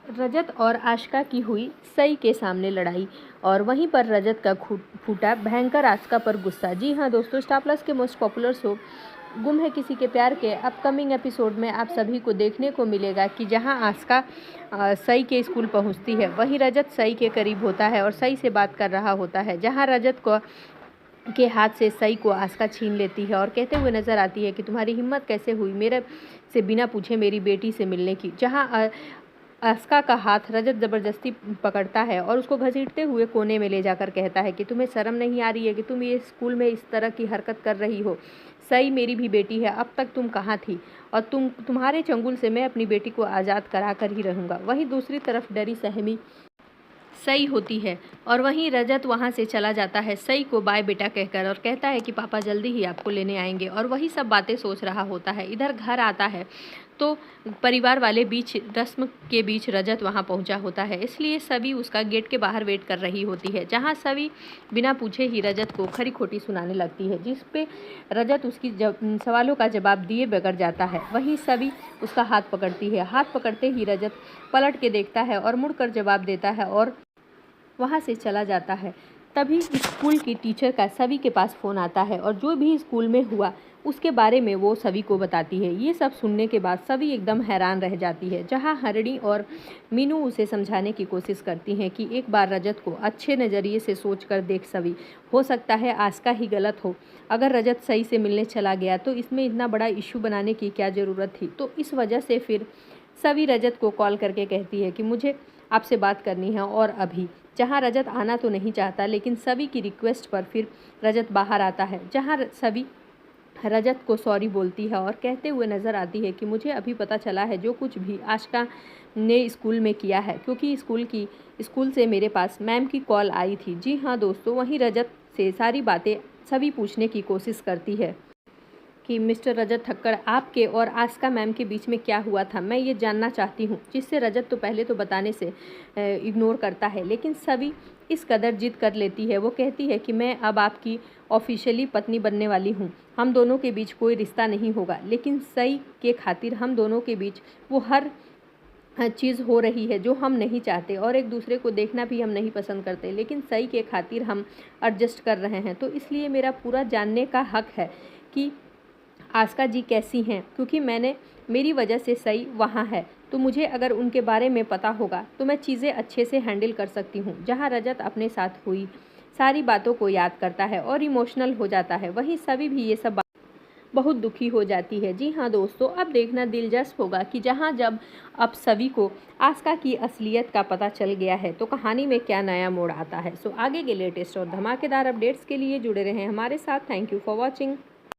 रजत और आशिका की हुई सई के सामने लड़ाई और वहीं पर रजत का फूटा भयंकर आशिका पर गुस्सा। जी हाँ दोस्तों, स्टार प्लस के मोस्ट पॉपुलर शो गुम है किसी के प्यार के अपकमिंग एपिसोड में आप सभी को देखने को मिलेगा कि जहां आशिका सई के स्कूल पहुंचती है, वहीं रजत सई के करीब होता है और सई से बात कर रहा होता है। जहां रजत को के हाथ से सई को आशिका छीन लेती है और कहते हुए नजर आती है कि तुम्हारी हिम्मत कैसे हुई मेरे से बिना पूछे मेरी बेटी से मिलने की। जहां आस्का का हाथ रजत ज़बरदस्ती पकड़ता है और उसको घसीटते हुए कोने में ले जाकर कहता है कि तुम्हें शर्म नहीं आ रही है कि तुम ये स्कूल में इस तरह की हरकत कर रही हो। सई मेरी भी बेटी है, अब तक तुम कहाँ थी और तुम्हारे चंगुल से मैं अपनी बेटी को आज़ाद करा कर ही रहूँगा। वहीं दूसरी तरफ डरी सहमी सई होती है और वहीं रजत वहाँ से चला जाता है सई को बाय बेटा कहकर और कहता है कि पापा जल्दी ही आपको लेने आएंगे और वही सब बातें सोच रहा होता है। इधर घर आता है तो परिवार वाले बीच रस्म के बीच रजत वहाँ पहुँचा होता है, इसलिए सभी उसका गेट के बाहर वेट कर रही होती है। जहाँ सभी बिना पूछे ही रजत को खरी खोटी सुनाने लगती है, जिस पे रजत उसकी सवालों का जवाब दिए बगैर जाता है। वहीं सभी उसका हाथ पकड़ती है। हाथ पकड़ते ही रजत पलट के देखता है और मुड़कर जवाब देता है और वहाँ से चला जाता है। तभी स्कूल की टीचर का सभी के पास फ़ोन आता है और जो भी स्कूल में हुआ उसके बारे में वो सभी को बताती है। ये सब सुनने के बाद सभी एकदम हैरान रह जाती है। जहाँ हरणी और मीनू उसे समझाने की कोशिश करती हैं कि एक बार रजत को अच्छे नज़रिए से सोच कर देख सभी, हो सकता है आस्का ही गलत हो। अगर रजत सही से मिलने चला गया तो इसमें इतना बड़ा इशू बनाने की क्या ज़रूरत थी। तो इस वजह से फिर सभी रजत को कॉल करके कहती है कि मुझे आपसे बात करनी है और अभी। जहाँ रजत आना तो नहीं चाहता लेकिन सभी की रिक्वेस्ट पर फिर रजत बाहर आता है। जहाँ सभी रजत को सॉरी बोलती है और कहते हुए नज़र आती है कि मुझे अभी पता चला है जो कुछ भी आशिका ने स्कूल में किया है, क्योंकि स्कूल से मेरे पास मैम की कॉल आई थी। जी हाँ दोस्तों, वहीं रजत से सारी बातें सभी पूछने की कोशिश करती है कि मिस्टर रजत ठक्कर, आपके और आस्का मैम के बीच में क्या हुआ था, मैं ये जानना चाहती हूँ। जिससे रजत तो पहले तो बताने से इग्नोर करता है, लेकिन सभी इस कदर जिद कर लेती है। वो कहती है कि मैं अब आपकी ऑफिशियली पत्नी बनने वाली हूँ, हम दोनों के बीच कोई रिश्ता नहीं होगा, लेकिन सही के खातिर हम दोनों के बीच वो हर चीज़ हो रही है जो हम नहीं चाहते और एक दूसरे को देखना भी हम नहीं पसंद करते, लेकिन सही के खातिर हम एडजस्ट कर रहे हैं। तो इसलिए मेरा पूरा जानने का हक है कि आस्का जी कैसी हैं, क्योंकि मेरी वजह से सई वहाँ है, तो मुझे अगर उनके बारे में पता होगा तो मैं चीज़ें अच्छे से हैंडल कर सकती हूँ। जहाँ रजत अपने साथ हुई सारी बातों को याद करता है और इमोशनल हो जाता है, वहीं सभी भी ये सब बहुत दुखी हो जाती है। जी हाँ दोस्तों, अब देखना दिलचस्प होगा कि जब अब सभी को आस्का की असलियत का पता चल गया है तो कहानी में क्या नया मोड़ आता है। सो आगे के लेटेस्ट और धमाकेदार अपडेट्स के लिए जुड़े रहें हमारे साथ। Thank you for watching.